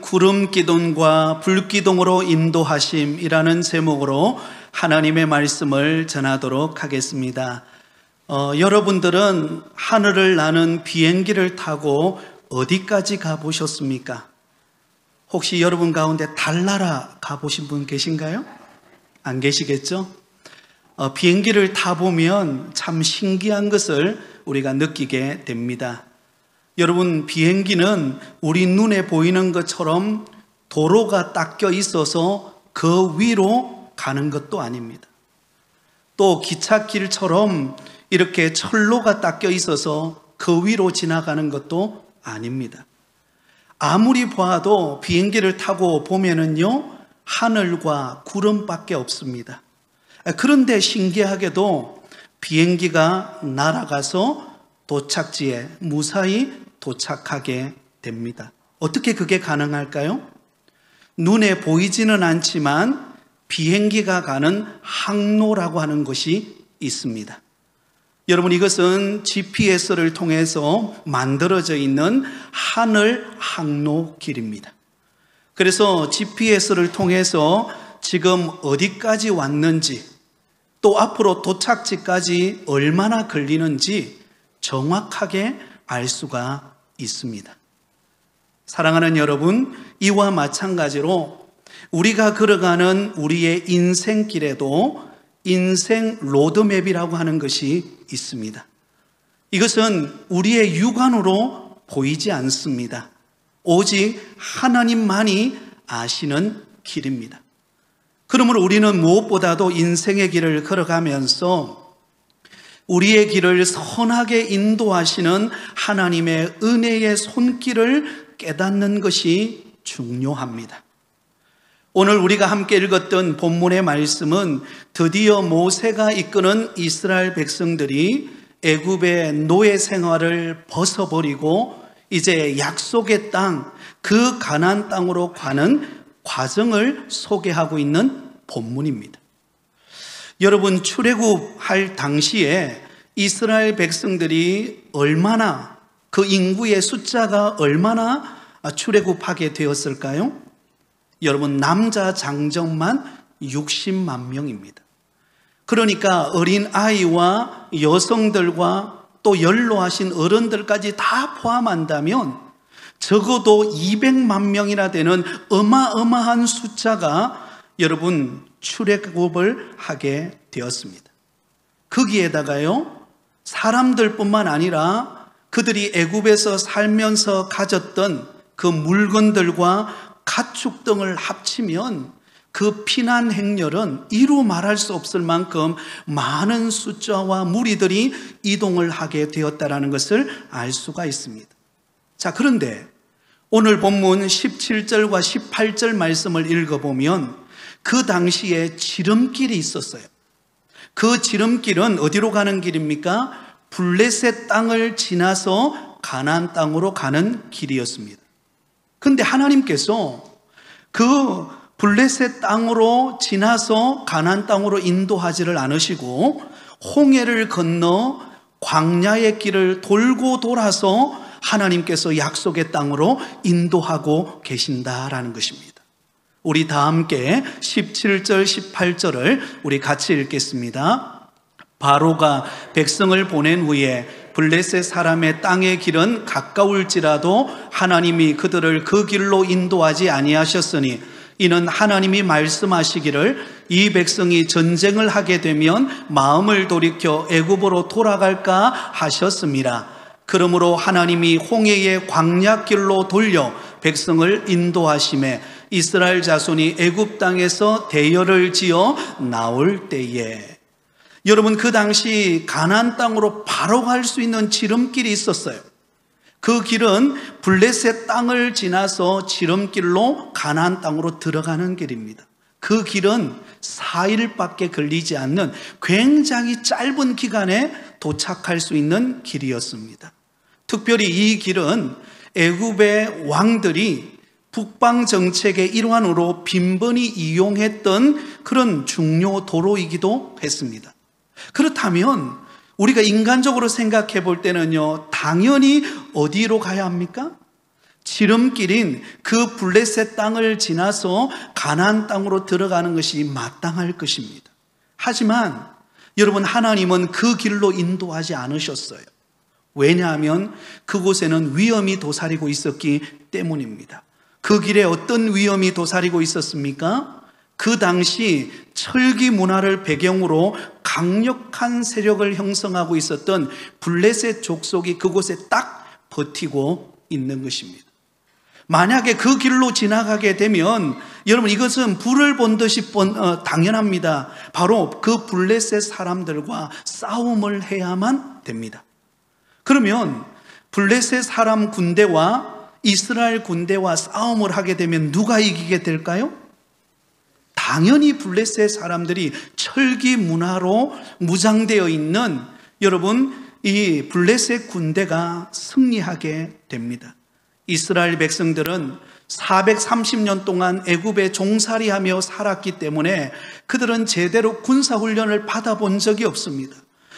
구름기둥과 불기둥으로 인도하심이라는 제목으로 하나님의 말씀을 전하도록 하겠습니다. 여러분들은 하늘을 나는 비행기를 타고 어디까지 가보셨습니까? 혹시 여러분 가운데 달나라 가보신 분 계신가요? 안 계시겠죠? 비행기를 타보면 참 신기한 것을 우리가 느끼게 됩니다. 여러분, 비행기는 우리 눈에 보이는 것처럼 도로가 닦여 있어서 그 위로 가는 것도 아닙니다. 또 기찻길처럼 이렇게 철로가 닦여 있어서 그 위로 지나가는 것도 아닙니다. 아무리 봐도 비행기를 타고 보면은요, 하늘과 구름밖에 없습니다. 그런데 신기하게도 비행기가 날아가서 도착지에 무사히 도착하게 됩니다. 어떻게 그게 가능할까요? 눈에 보이지는 않지만 비행기가 가는 항로라고 하는 것이 있습니다. 여러분, 이것은 GPS를 통해서 만들어져 있는 하늘 항로길입니다. 그래서 GPS를 통해서 지금 어디까지 왔는지, 또 앞으로 도착지까지 얼마나 걸리는지 정확하게 알 수가 있습니다. 사랑하는 여러분, 이와 마찬가지로 우리가 걸어가는 우리의 인생길에도 인생 로드맵이라고 하는 것이 있습니다. 이것은 우리의 육안으로 보이지 않습니다. 오직 하나님만이 아시는 길입니다. 그러므로 우리는 무엇보다도 인생의 길을 걸어가면서 우리의 길을 선하게 인도하시는 하나님의 은혜의 손길을 깨닫는 것이 중요합니다. 오늘 우리가 함께 읽었던 본문의 말씀은 드디어 모세가 이끄는 이스라엘 백성들이 애굽의 노예 생활을 벗어버리고 이제 약속의 땅, 그 가나안 땅으로 가는 과정을 소개하고 있는 본문입니다. 여러분, 출애굽할 당시에 이스라엘 백성들이 얼마나, 그 인구의 숫자가 얼마나 출애굽하게 되었을까요? 여러분, 남자 장정만 60만 명입니다. 그러니까 어린 아이와 여성들과 또 연로하신 어른들까지 다 포함한다면 적어도 200만 명이나 되는 어마어마한 숫자가 여러분 출애굽을 하게 되었습니다. 거기에다가요, 사람들뿐만 아니라 그들이 애굽에서 살면서 가졌던 그 물건들과 가축 등을 합치면 그 피난 행렬은 이루 말할 수 없을 만큼 많은 숫자와 무리들이 이동을 하게 되었다는 것을 알 수가 있습니다. 자, 그런데 오늘 본문 17절과 18절 말씀을 읽어보면 그 당시에 지름길이 있었어요. 그 지름길은 어디로 가는 길입니까? 블레셋 땅을 지나서 가나안 땅으로 가는 길이었습니다. 그런데 하나님께서 그 블레셋 땅으로 지나서 가나안 땅으로 인도하지를 않으시고 홍해를 건너 광야의 길을 돌고 돌아서 하나님께서 약속의 땅으로 인도하고 계신다라는 것입니다. 우리 다 함께 17절, 18절을 우리 같이 읽겠습니다. 바로가 백성을 보낸 후에 블레셋 사람의 땅의 길은 가까울지라도 하나님이 그들을 그 길로 인도하지 아니하셨으니 이는 하나님이 말씀하시기를 이 백성이 전쟁을 하게 되면 마음을 돌이켜 애굽으로 돌아갈까 하셨습니다. 그러므로 하나님이 홍해의 광야길로 돌려 백성을 인도하심에 이스라엘 자손이 애굽 땅에서 대열을 지어 나올 때에, 여러분, 그 당시 가나안 땅으로 바로 갈 수 있는 지름길이 있었어요. 그 길은 블레셋 땅을 지나서 지름길로 가나안 땅으로 들어가는 길입니다. 그 길은 4일밖에 걸리지 않는 굉장히 짧은 기간에 도착할 수 있는 길이었습니다. 특별히 이 길은 애굽의 왕들이 북방 정책의 일환으로 빈번히 이용했던 그런 중요 도로이기도 했습니다. 그렇다면 우리가 인간적으로 생각해 볼 때는요, 당연히 어디로 가야 합니까? 지름길인 그 블레셋 땅을 지나서 가나안 땅으로 들어가는 것이 마땅할 것입니다. 하지만 여러분, 하나님은 그 길로 인도하지 않으셨어요. 왜냐하면 그곳에는 위험이 도사리고 있었기 때문입니다. 그 길에 어떤 위험이 도사리고 있었습니까? 그 당시 철기 문화를 배경으로 강력한 세력을 형성하고 있었던 블레셋 족속이 그곳에 딱 버티고 있는 것입니다. 만약에 그 길로 지나가게 되면 여러분, 이것은 불을 본 듯이 당연합니다. 바로 그 블레셋 사람들과 싸움을 해야만 됩니다. 그러면 블레셋 사람 군대와 이스라엘 군대와 싸움을 하게 되면 누가 이기게 될까요? 당연히 블레셋 사람들이 철기 문화로 무장되어 있는 여러분, 이 블레셋 군대가 승리하게 됩니다. 이스라엘 백성들은 430년 동안 애굽에 종살이하며 살았기 때문에 그들은 제대로 군사훈련을 받아본 적이 없습니다.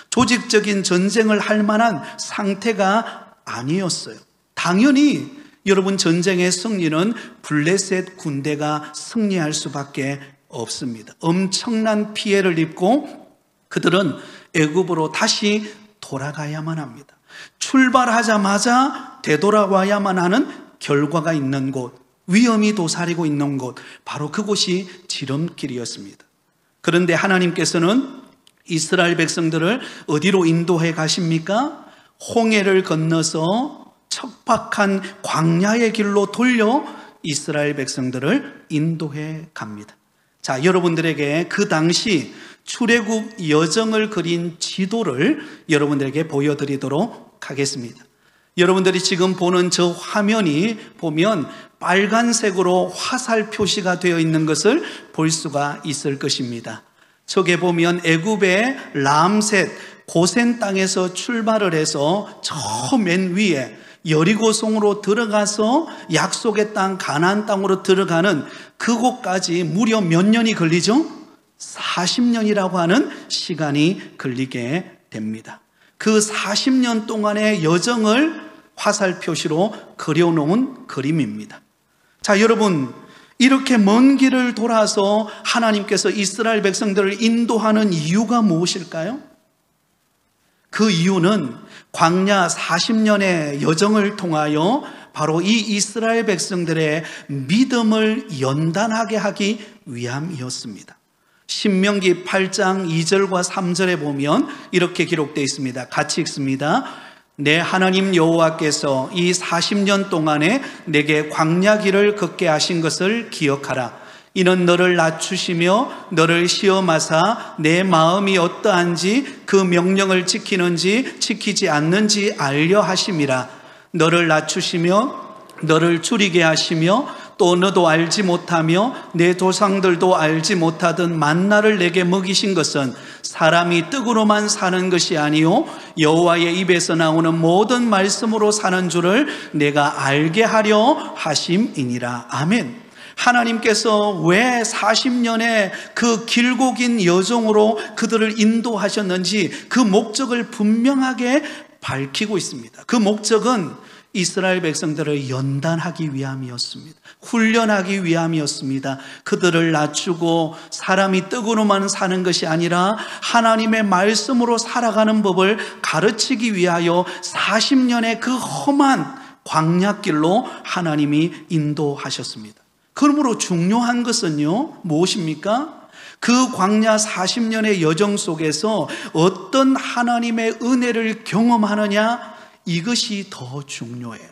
조직적인 전쟁을 할 만한 상태가 아니었어요. 당연히 여러분, 전쟁의 승리는 블레셋 군대가 승리할 수밖에 없습니다. 엄청난 피해를 입고 그들은 애굽으로 다시 돌아가야만 합니다. 출발하자마자 되돌아와야만 하는 결과가 있는 곳, 위험이 도사리고 있는 곳, 바로 그곳이 지름길이었습니다. 그런데 하나님께서는 이스라엘 백성들을 어디로 인도해 가십니까? 홍해를 건너서 척박한 광야의 길로 돌려 이스라엘 백성들을 인도해 갑니다. 자, 여러분들에게 그 당시 출애굽 여정을 그린 지도를 여러분들에게 보여드리도록 하겠습니다. 여러분들이 지금 보는 저 화면이 보면 빨간색으로 화살 표시가 되어 있는 것을 볼 수가 있을 것입니다. 저게 보면 애굽의 람셋 고센 땅에서 출발을 해서 저 맨 위에 여리고성으로 들어가서 약속의 땅 가나안 땅으로 들어가는 그곳까지 무려 몇 년이 걸리죠? 40년이라고 하는 시간이 걸리게 됩니다. 그 40년 동안의 여정을 화살 표시로 그려놓은 그림입니다. 자, 여러분, 이렇게 먼 길을 돌아서 하나님께서 이스라엘 백성들을 인도하는 이유가 무엇일까요? 그 이유는 광야 40년의 여정을 통하여 바로 이 이스라엘 백성들의 믿음을 연단하게 하기 위함이었습니다. 신명기 8장 2절과 3절에 보면 이렇게 기록되어 있습니다. 같이 읽습니다. 내 하나님 여호와께서 이 40년 동안에 내게 광야 길을 걷게 하신 것을 기억하라. 이는 너를 낮추시며 너를 시험하사 내 마음이 어떠한지 그 명령을 지키는지 지키지 않는지 알려 하심이라. 너를 낮추시며 너를 줄이게 하시며 또 너도 알지 못하며 내 조상들도 알지 못하던 만나를 내게 먹이신 것은 사람이 떡으로만 사는 것이 아니요 여호와의 입에서 나오는 모든 말씀으로 사는 줄을 내가 알게 하려 하심이니라. 아멘. 하나님께서 왜 40년의 그 길고 긴 여정으로 그들을 인도하셨는지 그 목적을 분명하게 밝히고 있습니다. 그 목적은 이스라엘 백성들을 연단하기 위함이었습니다. 훈련하기 위함이었습니다. 그들을 낮추고 사람이 떡으로만 사는 것이 아니라 하나님의 말씀으로 살아가는 법을 가르치기 위하여 40년의 그 험한 광야길로 하나님이 인도하셨습니다. 그러므로 중요한 것은요, 무엇입니까? 그 광야 40년의 여정 속에서 어떤 하나님의 은혜를 경험하느냐, 이것이 더 중요해요.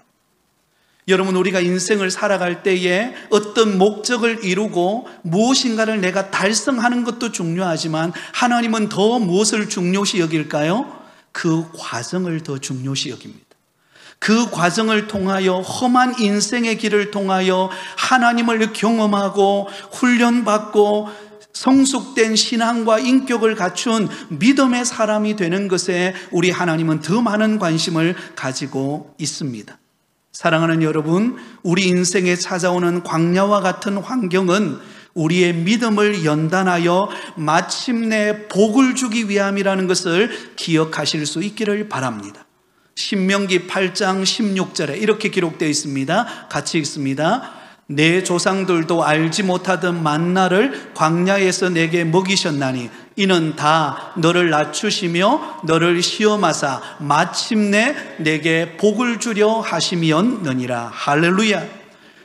여러분, 우리가 인생을 살아갈 때에 어떤 목적을 이루고 무엇인가를 내가 달성하는 것도 중요하지만 하나님은 더 무엇을 중요시 여길까요? 그 과정을 더 중요시 여깁니다. 그 과정을 통하여 험한 인생의 길을 통하여 하나님을 경험하고 훈련받고 성숙된 신앙과 인격을 갖춘 믿음의 사람이 되는 것에 우리 하나님은 더 많은 관심을 가지고 있습니다. 사랑하는 여러분, 우리 인생에 찾아오는 광야와 같은 환경은 우리의 믿음을 연단하여 마침내 복을 주기 위함이라는 것을 기억하실 수 있기를 바랍니다. 신명기 8장 16절에 이렇게 기록되어 있습니다. 같이 읽습니다. 내 조상들도 알지 못하던 만나를 광야에서 내게 먹이셨나니 이는 다 너를 낮추시며 너를 시험하사 마침내 내게 복을 주려 하심이었느니라. 할렐루야.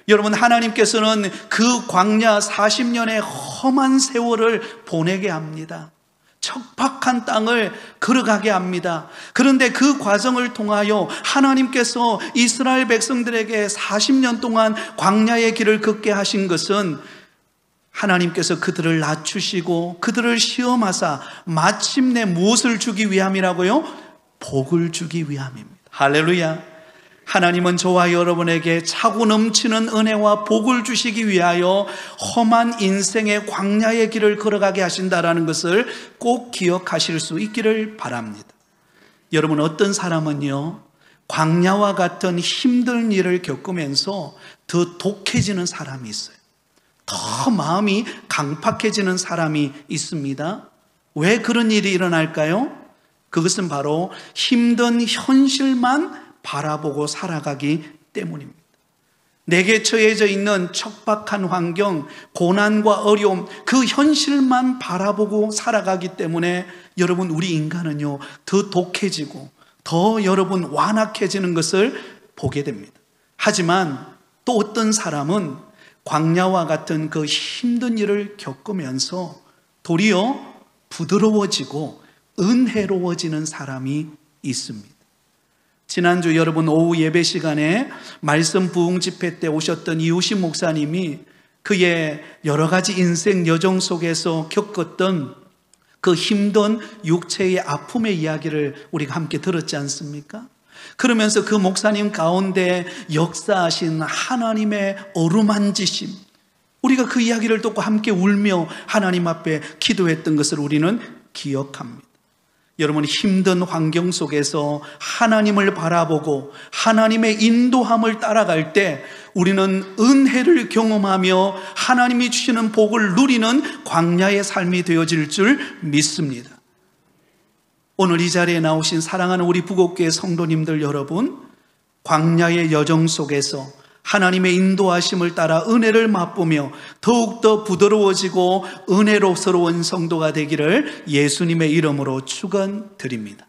여러분, 하나님께서는 그 광야 40년의 험한 세월을 보내게 합니다. 척박한 땅을 걸어가게 합니다. 그런데 그 과정을 통하여 하나님께서 이스라엘 백성들에게 40년 동안 광야의 길을 걷게 하신 것은 하나님께서 그들을 낮추시고 그들을 시험하사 마침내 무엇을 주기 위함이라고요? 복을 주기 위함입니다. 할렐루야. 하나님은 저와 여러분에게 차고 넘치는 은혜와 복을 주시기 위하여 험한 인생의 광야의 길을 걸어가게 하신다라는 것을 꼭 기억하실 수 있기를 바랍니다. 여러분, 어떤 사람은요, 광야와 같은 힘든 일을 겪으면서 더 독해지는 사람이 있어요. 더 마음이 강팍해지는 사람이 있습니다. 왜 그런 일이 일어날까요? 그것은 바로 힘든 현실만 바라보고 살아가기 때문입니다. 내게 처해져 있는 척박한 환경, 고난과 어려움, 그 현실만 바라보고 살아가기 때문에 여러분, 우리 인간은요, 더 독해지고 더 여러분 완악해지는 것을 보게 됩니다. 하지만 또 어떤 사람은 광야와 같은 그 힘든 일을 겪으면서 도리어 부드러워지고 은혜로워지는 사람이 있습니다. 지난주 여러분 오후 예배 시간에 말씀 부흥 집회 때 오셨던 이우신 목사님이 그의 여러 가지 인생 여정 속에서 겪었던 그 힘든 육체의 아픔의 이야기를 우리가 함께 들었지 않습니까? 그러면서 그 목사님 가운데 역사하신 하나님의 어루만지심, 우리가 그 이야기를 듣고 함께 울며 하나님 앞에 기도했던 것을 우리는 기억합니다. 여러분, 힘든 환경 속에서 하나님을 바라보고 하나님의 인도함을 따라갈 때 우리는 은혜를 경험하며 하나님이 주시는 복을 누리는 광야의 삶이 되어질 줄 믿습니다. 오늘 이 자리에 나오신 사랑하는 우리 부곡교회 성도님들 여러분, 광야의 여정 속에서 하나님의 인도하심을 따라 은혜를 맛보며 더욱더 부드러워지고 은혜로스러운 성도가 되기를 예수님의 이름으로 축원드립니다.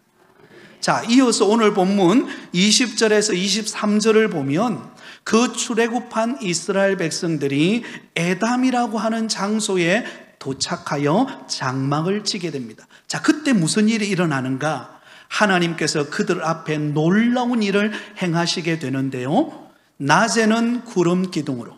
자, 이어서 오늘 본문 20절에서 23절을 보면 그 출애굽한 이스라엘 백성들이 에담이라고 하는 장소에 도착하여 장막을 치게 됩니다. 자, 그때 무슨 일이 일어나는가? 하나님께서 그들 앞에 놀라운 일을 행하시게 되는데요, 낮에는 구름 기둥으로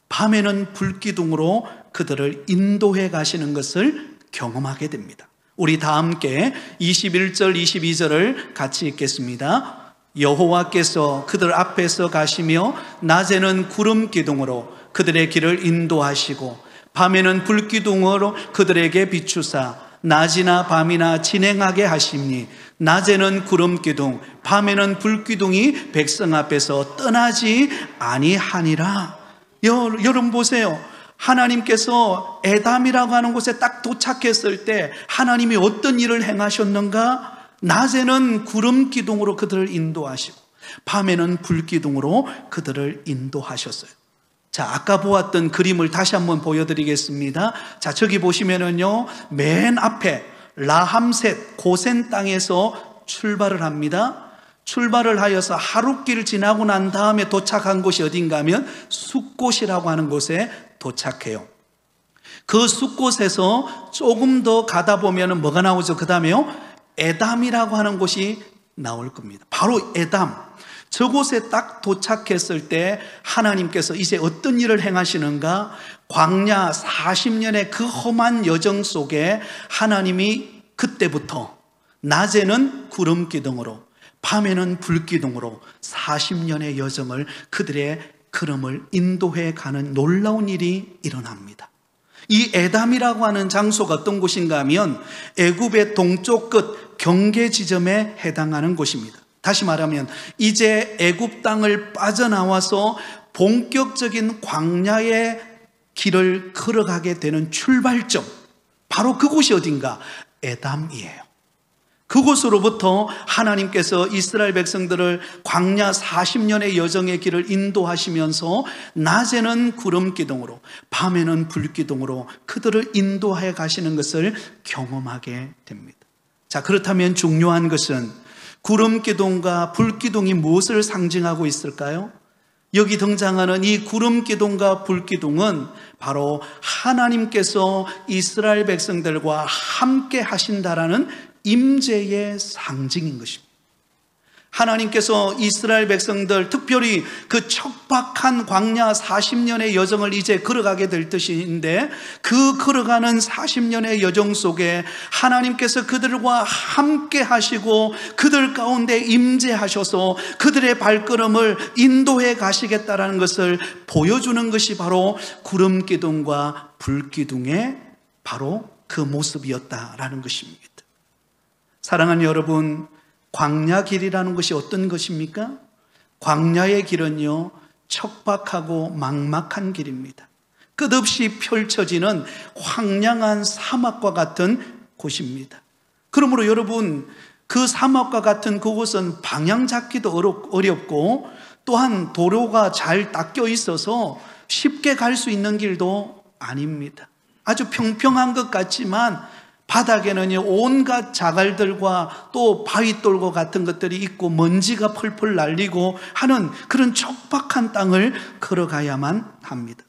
밤에는 불 기둥으로 그들을 인도해 가시는 것을 경험하게 됩니다. 우리 다 함께 21절 22절을 같이 읽겠습니다. 여호와께서 그들 앞에서 가시며 낮에는 구름 기둥으로 그들의 길을 인도하시고 밤에는 불 기둥으로 그들에게 비추사 낮이나 밤이나 진행하게 하시니 낮에는 구름 기둥, 밤에는 불 기둥이 백성 앞에서 떠나지 아니하니라. 여러분 보세요. 하나님께서 에담이라고 하는 곳에 딱 도착했을 때 하나님이 어떤 일을 행하셨는가? 낮에는 구름 기둥으로 그들을 인도하시고 밤에는 불 기둥으로 그들을 인도하셨어요. 자, 아까 보았던 그림을 다시 한번 보여드리겠습니다. 자, 저기 보시면은요, 맨 앞에 라함셋 고센 땅에서 출발을 합니다. 출발을 하여서 하룻길 지나고 난 다음에 도착한 곳이 어딘가 하면 숫곳이라고 하는 곳에 도착해요. 그 숫곳에서 조금 더 가다 보면 뭐가 나오죠? 그 다음에요, 에담이라고 하는 곳이 나올 겁니다. 바로 에담. 저곳에 딱 도착했을 때 하나님께서 이제 어떤 일을 행하시는가? 광야 40년의 그 험한 여정 속에 하나님이 그때부터 낮에는 구름 기둥으로 밤에는 불 기둥으로 40년의 여정을 그들의 걸음을 인도해 가는 놀라운 일이 일어납니다. 이 에담이라고 하는 장소가 어떤 곳인가 하면 애굽의 동쪽 끝 경계 지점에 해당하는 곳입니다. 다시 말하면 이제 애굽 땅을 빠져나와서 본격적인 광야의 길을 걸어가게 되는 출발점, 바로 그곳이 어딘가? 에담이에요. 그곳으로부터 하나님께서 이스라엘 백성들을 광야 40년의 여정의 길을 인도하시면서 낮에는 구름 기둥으로 밤에는 불 기둥으로 그들을 인도해 가시는 것을 경험하게 됩니다. 자, 그렇다면 중요한 것은 구름 기둥과 불 기둥이 무엇을 상징하고 있을까요? 여기 등장하는 이 구름 기둥과 불 기둥은 바로 하나님께서 이스라엘 백성들과 함께 하신다라는 임재의 상징인 것입니다. 하나님께서 이스라엘 백성들, 특별히 그 척박한 광야 40년의 여정을 이제 걸어가게 될 뜻인데, 그 걸어가는 40년의 여정 속에 하나님께서 그들과 함께 하시고 그들 가운데 임재하셔서 그들의 발걸음을 인도해 가시겠다라는 것을 보여주는 것이 바로 구름 기둥과 불 기둥의 바로 그 모습이었다라는 것입니다. 사랑하는 여러분, 광야 길이라는 것이 어떤 것입니까? 광야의 길은요, 척박하고 막막한 길입니다. 끝없이 펼쳐지는 황량한 사막과 같은 곳입니다. 그러므로 여러분, 그 사막과 같은 그곳은 방향 잡기도 어렵고, 또한 도로가 잘 닦여 있어서 쉽게 갈 수 있는 길도 아닙니다. 아주 평평한 것 같지만 바닥에는 온갖 자갈들과 또 바위돌과 같은 것들이 있고 먼지가 펄펄 날리고 하는 그런 척박한 땅을 걸어가야만 합니다.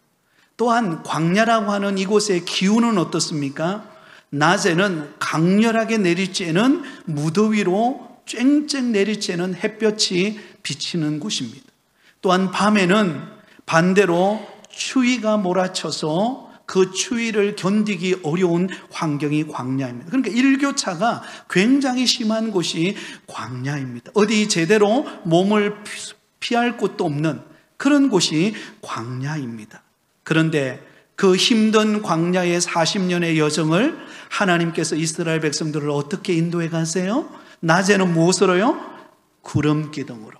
또한 광야라고 하는 이곳의 기후는 어떻습니까? 낮에는 강렬하게 내리쬐는 무더위로 쨍쨍 내리쬐는 햇볕이 비치는 곳입니다. 또한 밤에는 반대로 추위가 몰아쳐서 그 추위를 견디기 어려운 환경이 광야입니다. 그러니까 일교차가 굉장히 심한 곳이 광야입니다. 어디 제대로 몸을 피할 곳도 없는 그런 곳이 광야입니다. 그런데 그 힘든 광야의 40년의 여정을 하나님께서 이스라엘 백성들을 어떻게 인도해 가세요? 낮에는 무엇으로요? 구름 기둥으로.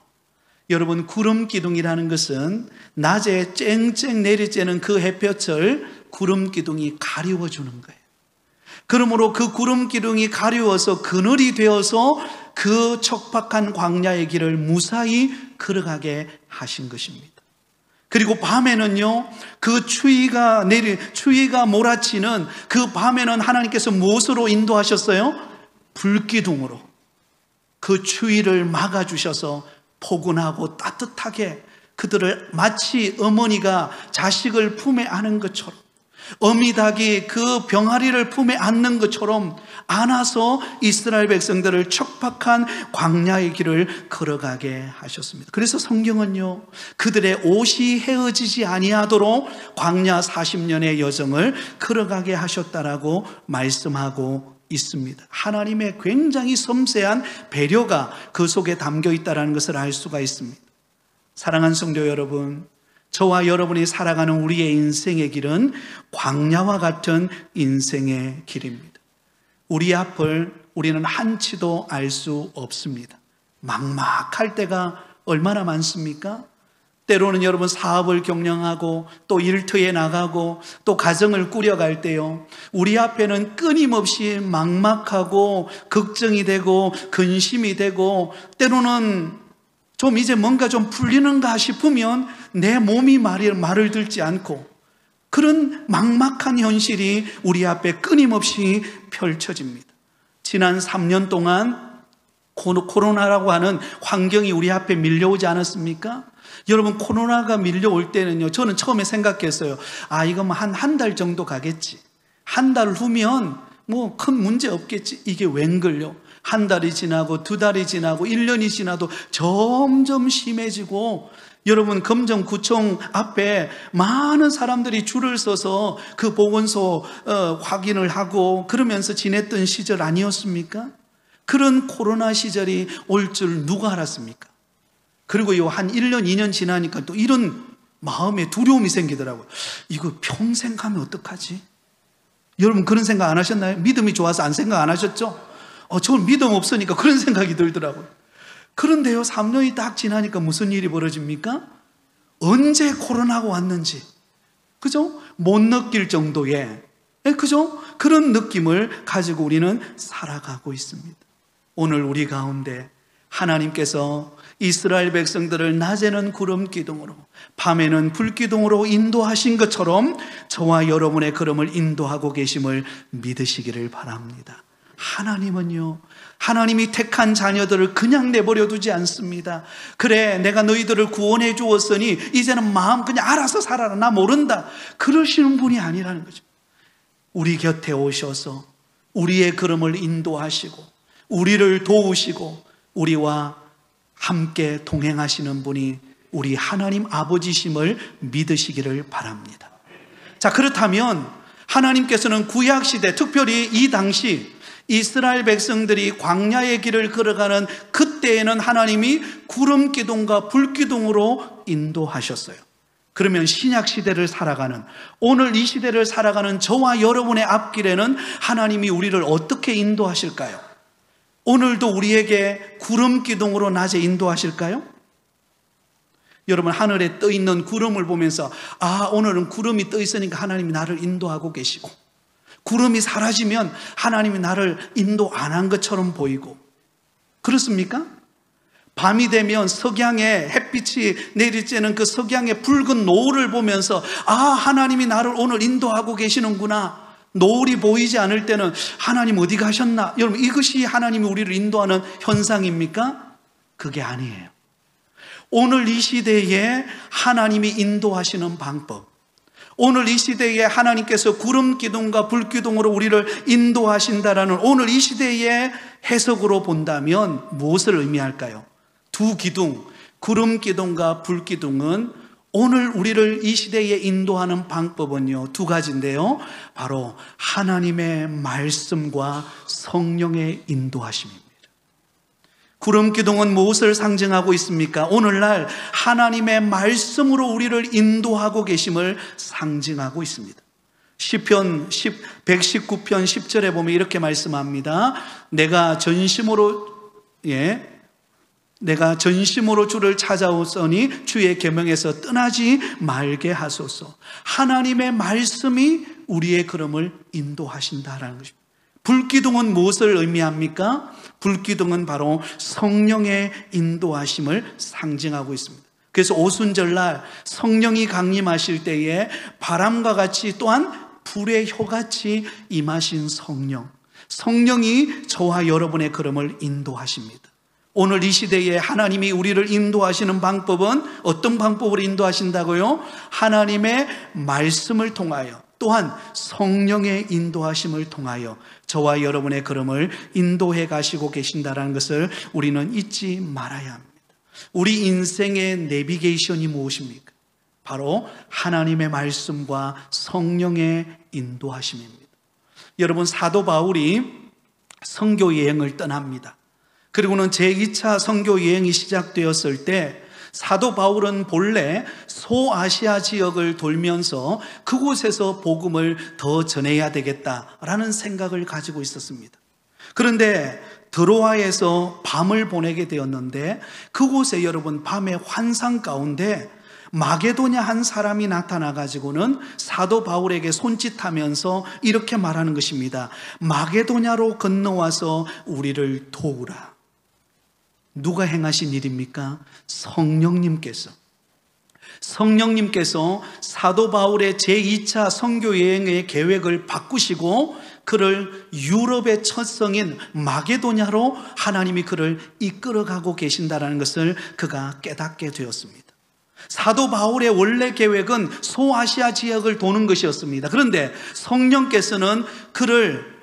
여러분, 구름 기둥이라는 것은 낮에 쨍쨍 내리쬐는 그 햇볕을 구름 기둥이 가리워 주는 거예요. 그러므로 그 구름 기둥이 가리워서 그늘이 되어서 그 척박한 광야의 길을 무사히 걸어가게 하신 것입니다. 그리고 밤에는요, 그 추위가 몰아치는 그 밤에는 하나님께서 무엇으로 인도하셨어요? 불기둥으로 그 추위를 막아주셔서 포근하고 따뜻하게 그들을 마치 어머니가 자식을 품에 안은 것처럼, 어미닭이 그 병아리를 품에 안는 것처럼 안아서 이스라엘 백성들을 척박한 광야의 길을 걸어가게 하셨습니다. 그래서 성경은요, 그들의 옷이 헤어지지 아니하도록 광야 40년의 여정을 걸어가게 하셨다라고 말씀하고 있습니다. 하나님의 굉장히 섬세한 배려가 그 속에 담겨 있다는 것을 알 수가 있습니다. 사랑하는 성도 여러분, 저와 여러분이 살아가는 우리의 인생의 길은 광야와 같은 인생의 길입니다. 우리 앞을 우리는 한치도 알 수 없습니다. 막막할 때가 얼마나 많습니까? 때로는 여러분 사업을 경영하고 또 일터에 나가고 또 가정을 꾸려갈 때요, 우리 앞에는 끊임없이 막막하고 걱정이 되고 근심이 되고, 때로는 좀 이제 뭔가 좀 풀리는가 싶으면 내 몸이 말을 듣지 않고, 그런 막막한 현실이 우리 앞에 끊임없이 펼쳐집니다. 지난 3년 동안 코로나라고 하는 환경이 우리 앞에 밀려오지 않았습니까? 여러분, 코로나가 밀려올 때는요, 저는 처음에 생각했어요. 이거 뭐 한 달 정도 가겠지. 한 달 후면 뭐 큰 문제 없겠지. 이게 웬걸요? 한 달이 지나고 두 달이 지나고 1년이 지나도 점점 심해지고, 여러분, 금정구청 앞에 많은 사람들이 줄을 서서 그 보건소 확인을 하고 그러면서 지냈던 시절 아니었습니까? 그런 코로나 시절이 올 줄 누가 알았습니까? 그리고 한 1년, 2년 지나니까 또 이런 마음에 두려움이 생기더라고요. 이거 평생 가면 어떡하지? 여러분, 그런 생각 안 하셨나요? 믿음이 좋아서 안 생각 안 하셨죠? 저는 믿음 없으니까 그런 생각이 들더라고요. 그런데요, 3년이 딱 지나니까 무슨 일이 벌어집니까? 언제 코로나가 왔는지, 그죠? 못 느낄 정도의, 그죠? 그런 느낌을 가지고 우리는 살아가고 있습니다. 오늘 우리 가운데 하나님께서 이스라엘 백성들을 낮에는 구름 기둥으로 밤에는 불 기둥으로 인도하신 것처럼 저와 여러분의 걸음을 인도하고 계심을 믿으시기를 바랍니다. 하나님은요, 하나님이 택한 자녀들을 그냥 내버려 두지 않습니다. 그래, 내가 너희들을 구원해 주었으니 이제는 마음 그냥 알아서 살아라, 나 모른다, 그러시는 분이 아니라는 거죠. 우리 곁에 오셔서 우리의 걸음을 인도하시고 우리를 도우시고 우리와 함께 동행하시는 분이 우리 하나님 아버지심을 믿으시기를 바랍니다. 자, 그렇다면 하나님께서는 구약시대, 특별히 이 당시 이스라엘 백성들이 광야의 길을 걸어가는 그때에는 하나님이 구름 기둥과 불 기둥으로 인도하셨어요. 그러면 신약 시대를 살아가는, 오늘 이 시대를 살아가는 저와 여러분의 앞길에는 하나님이 우리를 어떻게 인도하실까요? 오늘도 우리에게 구름 기둥으로 낮에 인도하실까요? 여러분, 하늘에 떠 있는 구름을 보면서 오늘은 구름이 떠 있으니까 하나님이 나를 인도하고 계시고, 구름이 사라지면 하나님이 나를 인도 안 한 것처럼 보이고, 그렇습니까? 밤이 되면 석양에 햇빛이 내리쬐는 그 석양의 붉은 노을을 보면서 하나님이 나를 오늘 인도하고 계시는구나, 노을이 보이지 않을 때는 하나님 어디 가셨나? 여러분, 이것이 하나님이 우리를 인도하는 현상입니까? 그게 아니에요. 오늘 이 시대에 하나님이 인도하시는 방법, 오늘 이 시대에 하나님께서 구름 기둥과 불 기둥으로 우리를 인도하신다라는 오늘 이 시대의 해석으로 본다면 무엇을 의미할까요? 두 기둥, 구름 기둥과 불 기둥은 오늘 우리를 이 시대에 인도하는 방법은요, 두 가지인데요, 바로 하나님의 말씀과 성령의 인도하심입니다. 구름 기둥은 무엇을 상징하고 있습니까? 오늘날 하나님의 말씀으로 우리를 인도하고 계심을 상징하고 있습니다. 시편 119편 10절에 보면 이렇게 말씀합니다. 내가 전심으로 주를 찾아오더니 주의 계명에서 떠나지 말게 하소서. 하나님의 말씀이 우리의 걸음을 인도하신다라는 것입니다. 불기둥은 무엇을 의미합니까? 불기둥은 바로 성령의 인도하심을 상징하고 있습니다. 그래서 오순절날 성령이 강림하실 때에 바람과 같이 또한 불의 혀같이 임하신 성령이 저와 여러분의 걸음을 인도하십니다. 오늘 이 시대에 하나님이 우리를 인도하시는 방법은 어떤 방법으로 인도하신다고요? 하나님의 말씀을 통하여, 또한 성령의 인도하심을 통하여 저와 여러분의 걸음을 인도해 가시고 계신다는 것을 우리는 잊지 말아야 합니다. 우리 인생의 내비게이션이 무엇입니까? 바로 하나님의 말씀과 성령의 인도하심입니다. 여러분, 사도 바울이 선교 여행을 떠납니다. 그리고는 제2차 선교 여행이 시작되었을 때 사도 바울은 본래 소아시아 지역을 돌면서 그곳에서 복음을 더 전해야 되겠다라는 생각을 가지고 있었습니다. 그런데 드로아에서 밤을 보내게 되었는데 그곳에 여러분 밤의 환상 가운데 마게도냐 한 사람이 나타나가지고는 사도 바울에게 손짓하면서 이렇게 말하는 것입니다. 마게도냐로 건너와서 우리를 도우라. 누가 행하신 일입니까? 성령님께서 사도 바울의 제2차 선교 여행의 계획을 바꾸시고 그를 유럽의 첫 성인 마게도냐로 하나님이 그를 이끌어가고 계신다는 것을 그가 깨닫게 되었습니다. 사도 바울의 원래 계획은 소아시아 지역을 도는 것이었습니다. 그런데 성령께서는 그를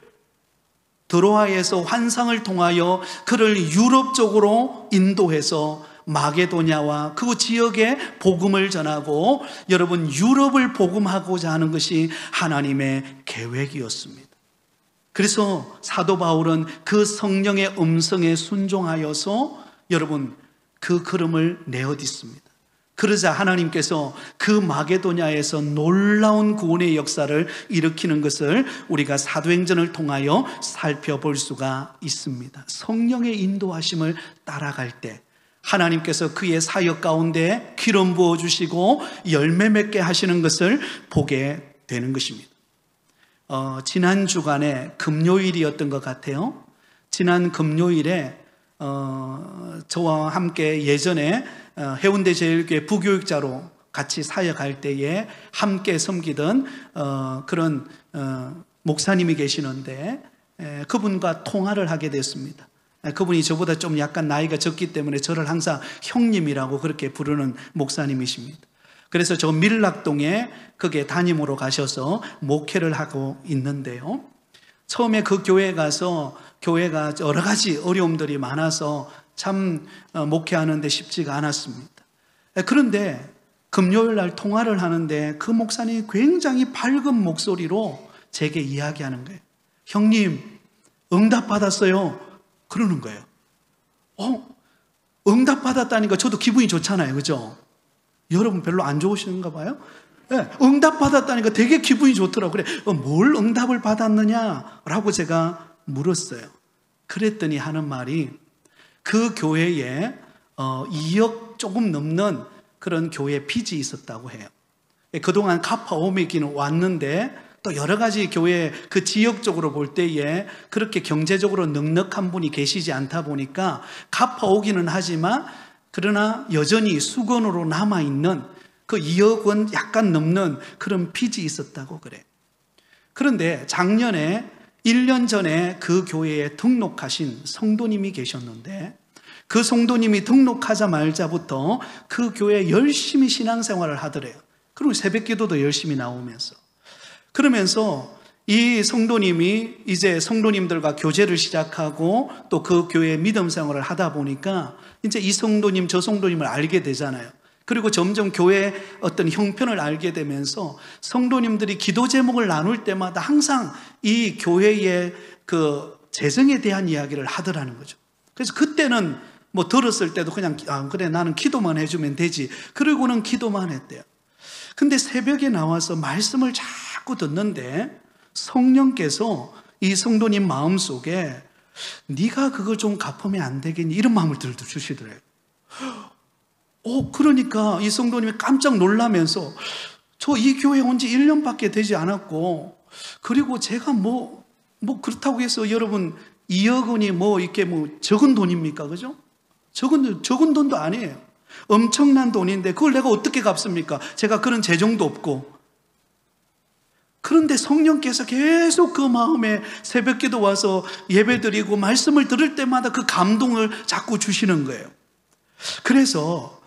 드로아에서 환상을 통하여 그를 유럽 쪽으로 인도해서 마게도냐와 그 지역에 복음을 전하고 여러분 유럽을 복음하고자 하는 것이 하나님의 계획이었습니다. 그래서 사도 바울은 그 성령의 음성에 순종하여서 여러분 그 걸음을 내어딛습니다. 그러자 하나님께서 그 마게도냐에서 놀라운 구원의 역사를 일으키는 것을 우리가 사도행전을 통하여 살펴볼 수가 있습니다. 성령의 인도하심을 따라갈 때 하나님께서 그의 사역 가운데 기름 부어주시고 열매 맺게 하시는 것을 보게 되는 것입니다. 지난 주간에 금요일이었던 것 같아요. 지난 금요일에 저와 함께 예전에 해운대 제일교회 부교육자로 같이 사역할 때에 함께 섬기던 그런 목사님이 계시는데 그분과 통화를 하게 됐습니다. 그분이 저보다 좀 약간 나이가 적기 때문에 저를 항상 형님이라고 그렇게 부르는 목사님이십니다. 그래서 저 밀락동에 거기에 담임으로 가셔서 목회를 하고 있는데요. 처음에 그 교회에 가서 교회가 여러 가지 어려움들이 많아서 참 목회하는데 쉽지가 않았습니다. 그런데 금요일 날 통화를 하는데 그 목사님이 굉장히 밝은 목소리로 제게 이야기하는 거예요. 형님, 응답 받았어요. 그러는 거예요. 응답 받았다니까 저도 기분이 좋잖아요. 그죠? 여러분 별로 안 좋으신가 봐요? 네, 응답 받았다니까 되게 기분이 좋더라고요. 그래, 뭘 응답을 받았느냐라고 제가 물었어요. 그랬더니 하는 말이 그 교회에 2억 조금 넘는 그런 교회 빚이 있었다고 해요. 그동안 갚아오기는 왔는데 또 여러 가지 교회 그 지역적으로 볼 때에 그렇게 경제적으로 넉넉한 분이 계시지 않다 보니까 갚아오기는 하지만 그러나 여전히 수건으로 남아있는 그 2억 원 약간 넘는 그런 빚이 있었다고 그래요. 그런데 작년에 1년 전에 그 교회에 등록하신 성도님이 계셨는데 그 성도님이 등록하자마자부터 그 교회에 열심히 신앙생활을 하더래요. 그리고 새벽기도도 열심히 나오면서 그러면서 이 성도님이 이제 성도님들과 교제를 시작하고 또 그 교회의 믿음 생활을 하다 보니까 이제 이 성도님 저 성도님을 알게 되잖아요. 그리고 점점 교회의 어떤 형편을 알게 되면서 성도님들이 기도 제목을 나눌 때마다 항상 이 교회의 그 재정에 대한 이야기를 하더라는 거죠. 그래서 그때는 뭐 들었을 때도 그냥 그래 나는 기도만 해주면 되지 그러고는 기도만 했대요. 근데 새벽에 나와서 말씀을 자꾸 듣는데 성령께서 이 성도님 마음속에 네가 그걸 좀 갚으면 안 되겠니? 이런 마음을 주시더래요. 그러니까 이 성도님이 깜짝 놀라면서 저 이 교회 온 지 1년밖에 되지 않았고 그리고 제가 뭐 그렇다고 해서 여러분 2억 원이 이렇게 적은 돈입니까? 그죠? 적은 돈도 아니에요. 엄청난 돈인데 그걸 내가 어떻게 갚습니까? 제가 그런 재정도 없고. 그런데 성령께서 계속 그 마음에 새벽기도 와서 예배드리고 말씀을 들을 때마다 그 감동을 자꾸 주시는 거예요. 그래서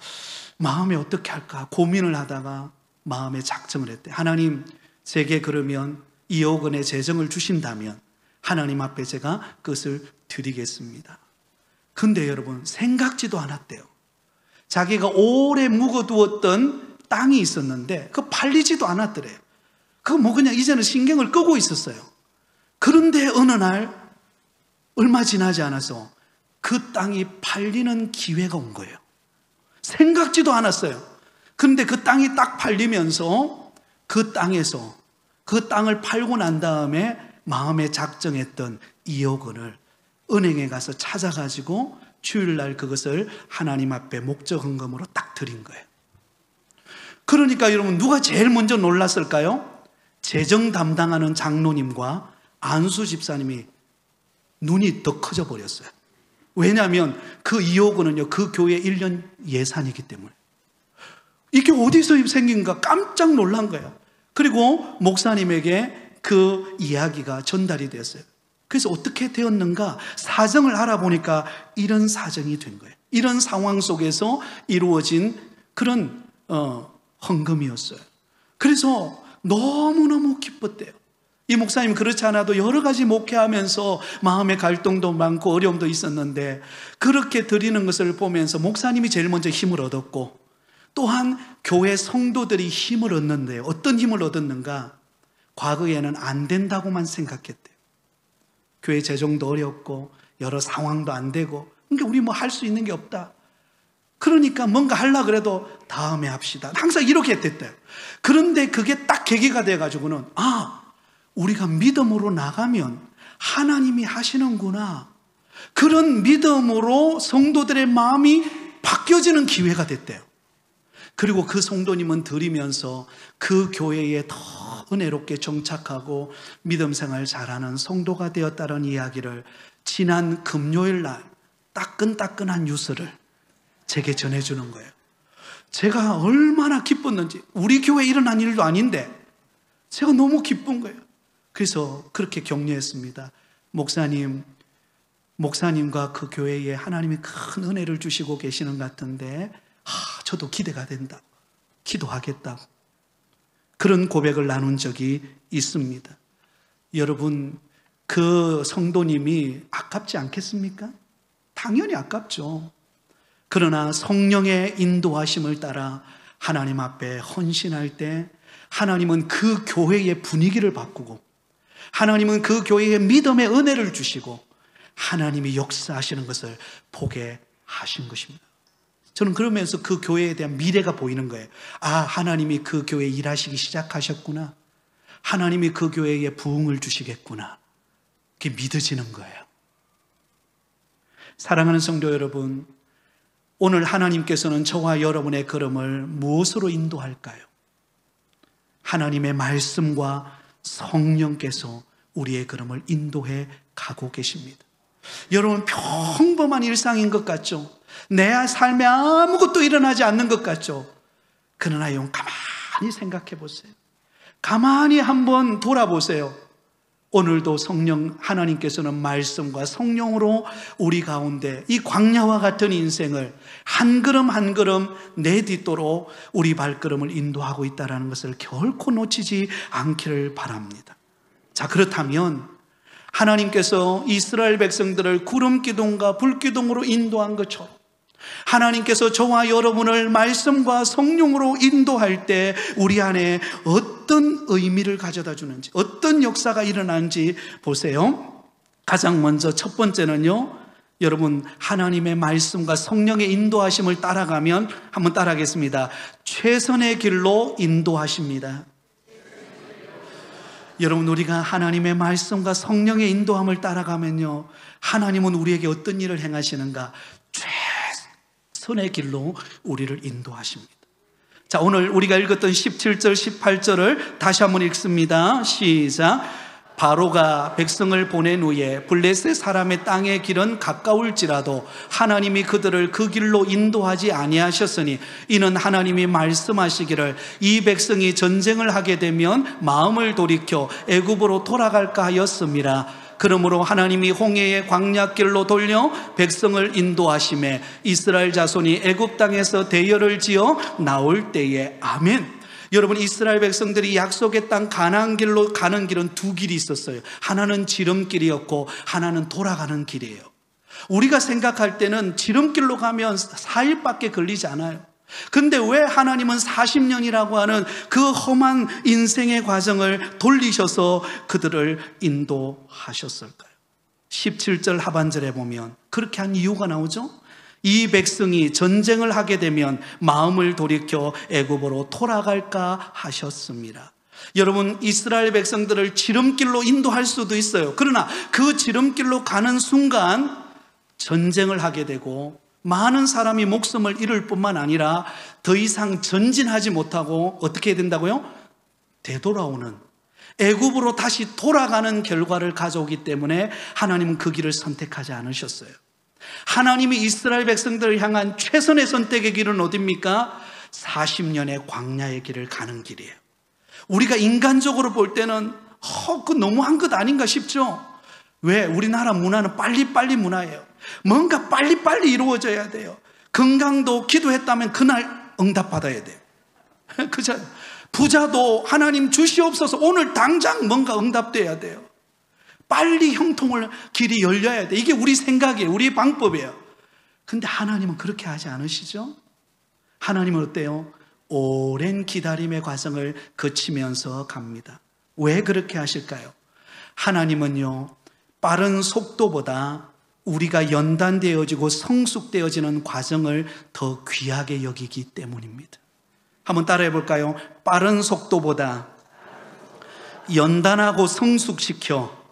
마음에 어떻게 할까 고민을 하다가 마음에 작정을 했대. 하나님, 제게 그러면 2억 원의 재정을 주신다면 하나님 앞에 제가 그것을 드리겠습니다. 근데 여러분 생각지도 않았대요. 자기가 오래 묵어두었던 땅이 있었는데 그거 팔리지도 않았더래요. 그거 그냥 이제는 신경을 끄고 있었어요. 그런데 어느 날 얼마 지나지 않아서 그 땅이 팔리는 기회가 온 거예요. 생각지도 않았어요. 그런데 그 땅이 딱 팔리면서 그 땅에서 그 땅을 팔고 난 다음에 마음에 작정했던 2억 원을 은행에 가서 찾아가지고 주일날 그것을 하나님 앞에 목적헌금으로 딱 드린 거예요. 그러니까 여러분 누가 제일 먼저 놀랐을까요? 재정 담당하는 장로님과 안수 집사님이 눈이 더 커져 버렸어요. 왜냐하면 그 2억 원은요 그 교회 1년 예산이기 때문에 이게 어디서 생긴가 깜짝 놀란 거예요. 그리고 목사님에게 그 이야기가 전달이 됐어요. 그래서 어떻게 되었는가 사정을 알아보니까 이런 사정이 된 거예요. 이런 상황 속에서 이루어진 그런 헌금이었어요. 그래서 너무너무 기뻤대요. 이 목사님 그렇지 않아도 여러 가지 목회하면서 마음의 갈등도 많고 어려움도 있었는데 그렇게 드리는 것을 보면서 목사님이 제일 먼저 힘을 얻었고 또한 교회 성도들이 힘을 얻는데요. 어떤 힘을 얻었는가? 과거에는 안 된다고만 생각했대요. 교회 재정도 어렵고 여러 상황도 안 되고 그러니까 우리 할 수 있는 게 없다. 그러니까 뭔가 하려고 그래도 다음에 합시다. 항상 이렇게 됐대요. 그런데 그게 딱 계기가 돼가지고는 우리가 믿음으로 나가면 하나님이 하시는구나. 그런 믿음으로 성도들의 마음이 바뀌어지는 기회가 됐대요. 그리고 그 성도님은 드리면서 그 교회에 더 은혜롭게 정착하고 믿음 생활 잘하는 성도가 되었다는 이야기를 지난 금요일 날 따끈따끈한 뉴스를 제게 전해주는 거예요. 제가 얼마나 기뻤는지, 우리 교회에 일어난 일도 아닌데 제가 너무 기쁜 거예요. 그래서 그렇게 격려했습니다. 목사님과 그 교회에 하나님이 큰 은혜를 주시고 계시는 것 같은데 저도 기대가 된다, 기도하겠다고 그런 고백을 나눈 적이 있습니다. 여러분, 그 성도님이 아깝지 않겠습니까? 당연히 아깝죠. 그러나 성령의 인도하심을 따라 하나님 앞에 헌신할 때 하나님은 그 교회의 분위기를 바꾸고, 하나님은 그 교회에 믿음의 은혜를 주시고 하나님이 역사하시는 것을 보게 하신 것입니다. 저는 그러면서 그 교회에 대한 미래가 보이는 거예요. 하나님이 그 교회에 일하시기 시작하셨구나, 하나님이 그 교회에 부흥을 주시겠구나, 그게 믿어지는 거예요. 사랑하는 성도 여러분, 오늘 하나님께서는 저와 여러분의 걸음을 무엇으로 인도할까요? 하나님의 말씀과 성령께서 우리의 걸음을 인도해 가고 계십니다. 여러분, 평범한 일상인 것 같죠? 내 삶에 아무것도 일어나지 않는 것 같죠? 그러나 여러분, 가만히 생각해 보세요. 가만히 한번 돌아보세요. 오늘도 성령 하나님께서는 말씀과 성령으로 우리 가운데 이 광야와 같은 인생을 한 걸음 한 걸음 내딛도록 우리 발걸음을 인도하고 있다는 것을 결코 놓치지 않기를 바랍니다. 자, 그렇다면 하나님께서 이스라엘 백성들을 구름 기둥과 불 기둥으로 인도한 것처럼 하나님께서 저와 여러분을 말씀과 성령으로 인도할 때 우리 안에 어떤 의미를 가져다 주는지, 어떤 역사가 일어나는지 보세요. 가장 먼저 첫 번째는요, 여러분, 하나님의 말씀과 성령의 인도하심을 따라가면, 한번 따라하겠습니다. 최선의 길로 인도하십니다. 여러분, 우리가 하나님의 말씀과 성령의 인도함을 따라가면요, 하나님은 우리에게 어떤 일을 행하시는가? 최선의 길로 우리를 인도하십니다. 자, 오늘 우리가 읽었던 17절, 18절을 다시 한번 읽습니다. 시작. 바로가 백성을 보낸 후에 블레셋 사람의 땅의 길은 가까울지라도 하나님이 그들을 그 길로 인도하지 아니하셨으니 이는 하나님이 말씀하시기를 이 백성이 전쟁을 하게 되면 마음을 돌이켜 애굽으로 돌아갈까 하였음이라. 그러므로 하나님이 홍해의 광야길로 돌려 백성을 인도하심에 이스라엘 자손이 애굽 땅에서 대열을 지어 나올 때에. 아멘. 여러분, 이스라엘 백성들이 약속의 땅 가나안 길로 가는 길은 두 길이 있었어요. 하나는 지름길이었고 하나는 돌아가는 길이에요. 우리가 생각할 때는 지름길로 가면 4일밖에 걸리지 않아요. 근데 왜 하나님은 40년이라고 하는 그 험한 인생의 과정을 돌리셔서 그들을 인도하셨을까요? 17절 하반절에 보면 그렇게 한 이유가 나오죠. 이 백성이 전쟁을 하게 되면 마음을 돌이켜 애굽으로 돌아갈까 하셨습니다. 여러분, 이스라엘 백성들을 지름길로 인도할 수도 있어요. 그러나 그 지름길로 가는 순간 전쟁을 하게 되고 많은 사람이 목숨을 잃을 뿐만 아니라 더 이상 전진하지 못하고 어떻게 해야 된다고요? 되돌아오는, 애굽으로 다시 돌아가는 결과를 가져오기 때문에 하나님은 그 길을 선택하지 않으셨어요. 하나님이 이스라엘 백성들을 향한 최선의 선택의 길은 어디입니까? 40년의 광야의 길을 가는 길이에요. 우리가 인간적으로 볼 때는 그 너무한 것 아닌가 싶죠? 왜? 우리나라 문화는 빨리빨리 문화예요. 뭔가 빨리빨리 이루어져야 돼요. 건강도 기도했다면 그날 응답받아야 돼요. 그죠? 부자도 하나님 주시옵소서 오늘 당장 뭔가 응답돼야 돼요. 빨리 형통을 길이 열려야 돼. 이게 우리 생각이에요. 우리 방법이에요. 근데 하나님은 그렇게 하지 않으시죠? 하나님은 어때요? 오랜 기다림의 과정을 거치면서 갑니다. 왜 그렇게 하실까요? 하나님은요, 빠른 속도보다 우리가 연단되어지고 성숙되어지는 과정을 더 귀하게 여기기 때문입니다. 한번 따라해 볼까요? 빠른 속도보다 연단하고 성숙시켜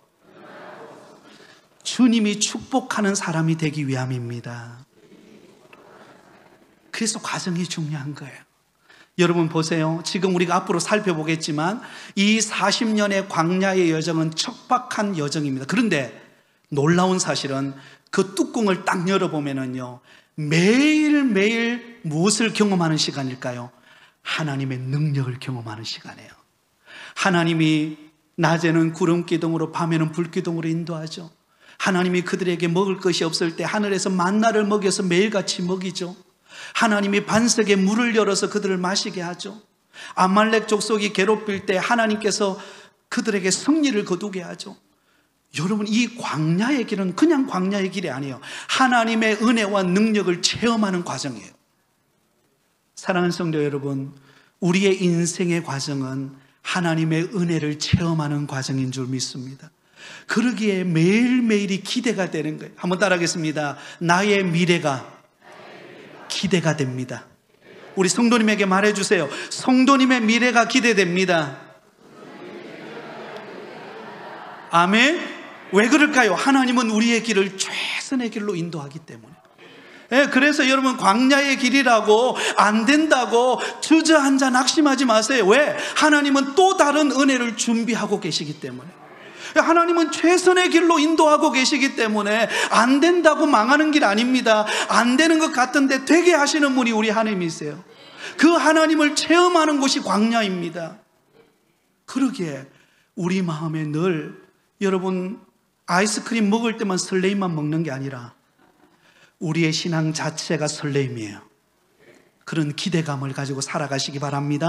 주님이 축복하는 사람이 되기 위함입니다. 그래서 과정이 중요한 거예요. 여러분 보세요. 지금 우리가 앞으로 살펴보겠지만 이 40년의 광야의 여정은 척박한 여정입니다. 그런데 놀라운 사실은 그 뚜껑을 딱 열어보면은요, 매일매일 무엇을 경험하는 시간일까요? 하나님의 능력을 경험하는 시간이에요. 하나님이 낮에는 구름 기둥으로 밤에는 불 기둥으로 인도하죠. 하나님이 그들에게 먹을 것이 없을 때 하늘에서 만나를 먹여서 매일같이 먹이죠. 하나님이 반석에 물을 열어서 그들을 마시게 하죠. 아말렉 족속이 괴롭힐 때 하나님께서 그들에게 승리를 거두게 하죠. 여러분, 이 광야의 길은 그냥 광야의 길이 아니에요. 하나님의 은혜와 능력을 체험하는 과정이에요. 사랑하는 성도 여러분, 우리의 인생의 과정은 하나님의 은혜를 체험하는 과정인 줄 믿습니다. 그러기에 매일매일이 기대가 되는 거예요. 한번 따라하겠습니다. 나의 미래가 기대가 됩니다. 우리 성도님에게 말해주세요. 성도님의 미래가 기대됩니다. 아멘. 왜 그럴까요? 하나님은 우리의 길을 최선의 길로 인도하기 때문에. 그래서 여러분, 광야의 길이라고 안 된다고 주저앉아 낙심하지 마세요. 왜? 하나님은 또 다른 은혜를 준비하고 계시기 때문에. 하나님은 최선의 길로 인도하고 계시기 때문에 안 된다고 망하는 길 아닙니다. 안 되는 것 같은데 되게 하시는 분이 우리 하나님이세요. 그 하나님을 체험하는 곳이 광야입니다. 그러기에 우리 마음에 늘, 여러분, 아이스크림 먹을 때만 설레임만 먹는 게 아니라 우리의 신앙 자체가 설레임이에요. 그런 기대감을 가지고 살아가시기 바랍니다.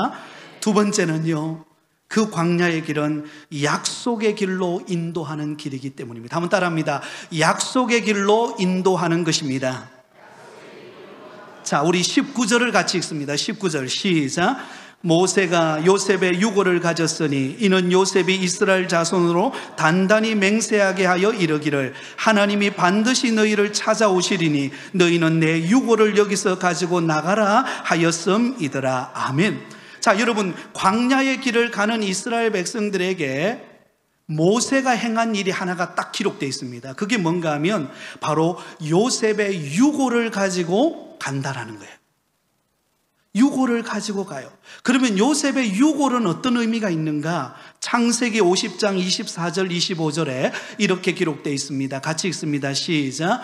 두 번째는요, 그 광야의 길은 약속의 길로 인도하는 길이기 때문입니다. 한번 따라합니다. 약속의 길로 인도하는 것입니다. 자, 우리 19절을 같이 읽습니다. 19절 시작. 모세가 요셉의 유고를 가졌으니 이는 요셉이 이스라엘 자손으로 단단히 맹세하게 하여 이르기를 하나님이 반드시 너희를 찾아오시리니 너희는 내 유고를 여기서 가지고 나가라 하였음이더라. 아멘. 자, 여러분, 광야의 길을 가는 이스라엘 백성들에게 모세가 행한 일이 하나가 딱 기록되어 있습니다. 그게 뭔가 하면 바로 요셉의 유고를 가지고 간다라는 거예요. 유고를 가지고 가요. 그러면 요셉의 유고는 어떤 의미가 있는가? 창세기 50장 24절 25절에 이렇게 기록되어 있습니다. 같이 읽습니다. 시작.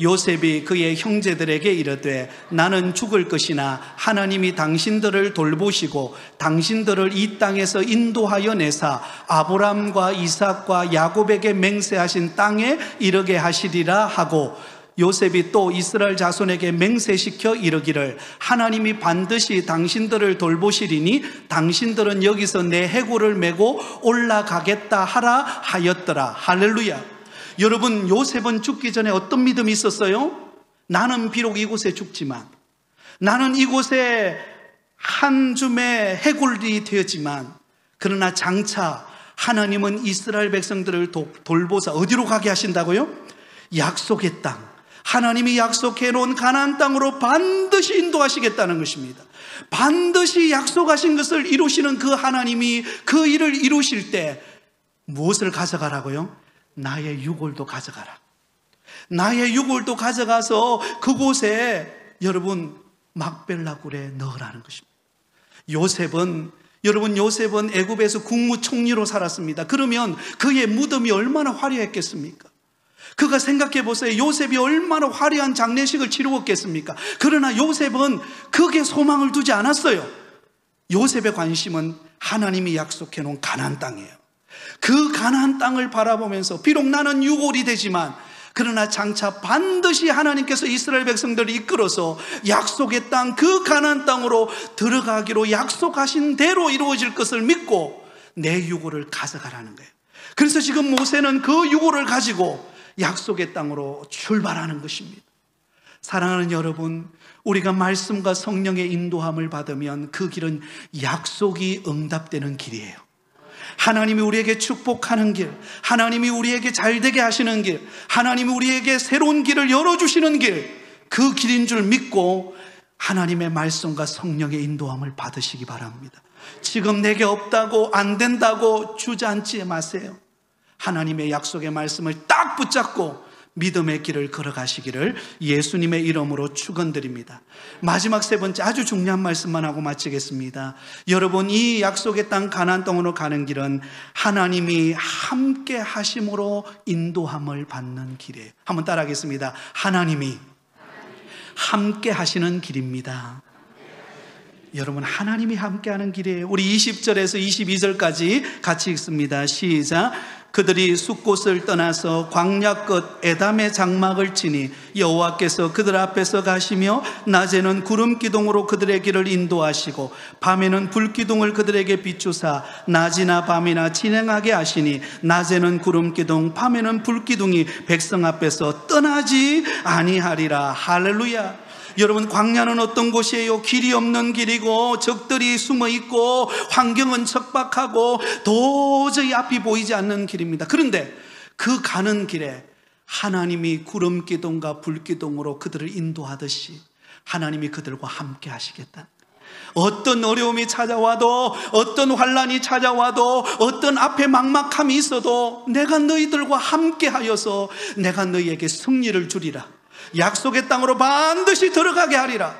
요셉이 그의 형제들에게 이르되 나는 죽을 것이나 하나님이 당신들을 돌보시고 당신들을 이 땅에서 인도하여 내사 아브람과 이삭과 야곱에게 맹세하신 땅에 이르게 하시리라 하고, 요셉이 또 이스라엘 자손에게 맹세시켜 이르기를 하나님이 반드시 당신들을 돌보시리니 당신들은 여기서 내 해골을 메고 올라가겠다 하라 하였더라. 할렐루야. 여러분, 요셉은 죽기 전에 어떤 믿음이 있었어요? 나는 비록 이곳에 죽지만, 나는 이곳에 한 줌의 해골이 되었지만, 그러나 장차 하나님은 이스라엘 백성들을 돌보사 어디로 가게 하신다고요? 약속의 땅, 하나님이 약속해 놓은 가나안 땅으로 반드시 인도하시겠다는 것입니다. 반드시 약속하신 것을 이루시는 그 하나님이 그 일을 이루실 때 무엇을 가져가라고요? 나의 유골도 가져가라. 나의 유골도 가져가서 그곳에 여러분 막벨라굴에 넣으라는 것입니다. 요셉은 애굽에서 국무총리로 살았습니다. 그러면 그의 무덤이 얼마나 화려했겠습니까? 그가 생각해 보세요. 요셉이 얼마나 화려한 장례식을 치루었겠습니까? 그러나 요셉은 거기에 소망을 두지 않았어요. 요셉의 관심은 하나님이 약속해 놓은 가나안 땅이에요. 그 가나안 땅을 바라보면서 비록 나는 유골이 되지만, 그러나 장차 반드시 하나님께서 이스라엘 백성들을 이끌어서 약속의 땅, 그 가나안 땅으로 들어가기로 약속하신 대로 이루어질 것을 믿고 내 유골을 가져가라는 거예요. 그래서 지금 모세는 그 유골을 가지고 약속의 땅으로 출발하는 것입니다. 사랑하는 여러분, 우리가 말씀과 성령의 인도함을 받으면 그 길은 약속이 응답되는 길이에요. 하나님이 우리에게 축복하는 길, 하나님이 우리에게 잘되게 하시는 길, 하나님이 우리에게 새로운 길을 열어주시는 길, 그 길인 줄 믿고 하나님의 말씀과 성령의 인도함을 받으시기 바랍니다. 지금 내게 없다고, 안 된다고 주저앉지 마세요. 하나님의 약속의 말씀을 딱 붙잡고 믿음의 길을 걸어가시기를 예수님의 이름으로 축원드립니다. 마지막 세 번째 아주 중요한 말씀만 하고 마치겠습니다. 여러분, 이 약속의 땅 가나안 땅으로 가는 길은 하나님이 함께 하심으로 인도함을 받는 길이에요. 한번 따라하겠습니다. 하나님이 함께 하시는 길입니다. 여러분, 하나님이 함께하는 길이에요. 우리 20절에서 22절까지 같이 읽습니다. 시작. 그들이 숫곳을 떠나서 광야 끝 에담의 장막을 치니 여호와께서 그들 앞에서 가시며 낮에는 구름 기둥으로 그들의 길을 인도하시고 밤에는 불 기둥을 그들에게 비추사 낮이나 밤이나 진행하게 하시니 낮에는 구름 기둥 밤에는 불 기둥이 백성 앞에서 떠나지 아니하리라. 할렐루야. 여러분, 광야는 어떤 곳이에요? 길이 없는 길이고 적들이 숨어 있고 환경은 척박하고 도저히 앞이 보이지 않는 길입니다. 그런데 그 가는 길에 하나님이 구름 기둥과 불 기둥으로 그들을 인도하듯이 하나님이 그들과 함께 하시겠다. 어떤 어려움이 찾아와도, 어떤 환난이 찾아와도, 어떤 앞에 막막함이 있어도 내가 너희들과 함께 하여서 내가 너희에게 승리를 주리라. 약속의 땅으로 반드시 들어가게 하리라.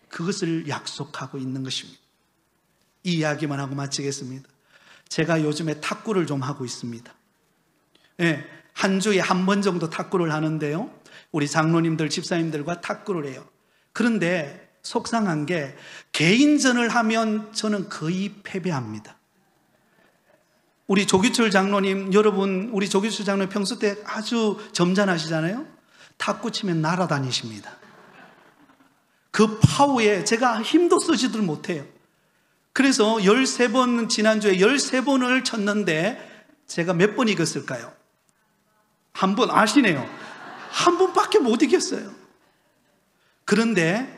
그것을 약속하고 있는 것입니다. 이 이야기만 하고 마치겠습니다. 제가 요즘에 탁구를 좀 하고 있습니다. 한 주에 한 번 정도 탁구를 하는데요, 우리 장로님들, 집사님들과 탁구를 해요. 그런데 속상한 게 개인전을 하면 저는 거의 패배합니다. 우리 조규철 장로님, 여러분, 우리 조규철 장로님 평소 때 아주 점잖으시잖아요. 탁구 치면 날아다니십니다. 그 파워에 제가 힘도 쓰지들 못해요. 그래서 13번, 지난주에 13번을 쳤는데 제가 몇 번 이겼을까요? 한 번. 아시네요. 한 번밖에 못 이겼어요. 그런데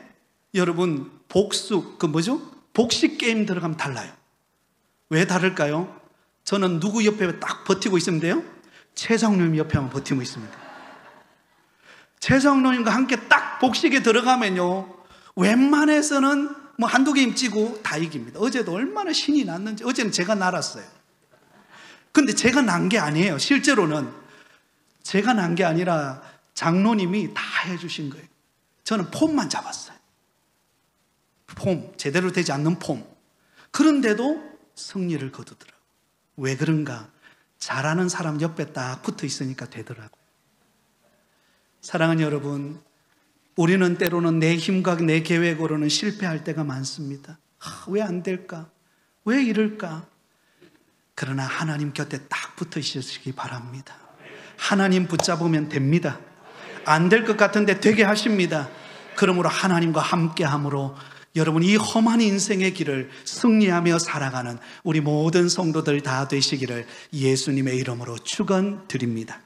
여러분, 복수, 복식 게임 들어가면 달라요. 왜 다를까요? 저는 누구 옆에 딱 버티고 있으면 돼요? 최장로님 옆에만 버티고 있습니다. 최장로님과 함께 딱 복식에 들어가면요, 웬만해서는 한두 게임 찌고 다 이깁니다. 어제도 얼마나 신이 났는지. 어제는 제가 날았어요. 근데 제가 난 게 아니에요. 실제로는 제가 난 게 아니라 장로님이 다 해주신 거예요. 저는 폼만 잡았어요. 폼, 제대로 되지 않는 폼. 그런데도 승리를 거두더라고요. 왜 그런가? 잘하는 사람 옆에 딱 붙어 있으니까 되더라고요. 사랑하는 여러분, 우리는 때로는 내 힘과 내 계획으로는 실패할 때가 많습니다. 왜 안 될까? 왜 이럴까? 그러나 하나님 곁에 딱 붙어 있으시기 바랍니다. 하나님 붙잡으면 됩니다. 안 될 것 같은데 되게 하십니다. 그러므로 하나님과 함께함으로 여러분, 이 험한 인생의 길을 승리하며 살아가는 우리 모든 성도들 다 되시기를 예수님의 이름으로 축원드립니다.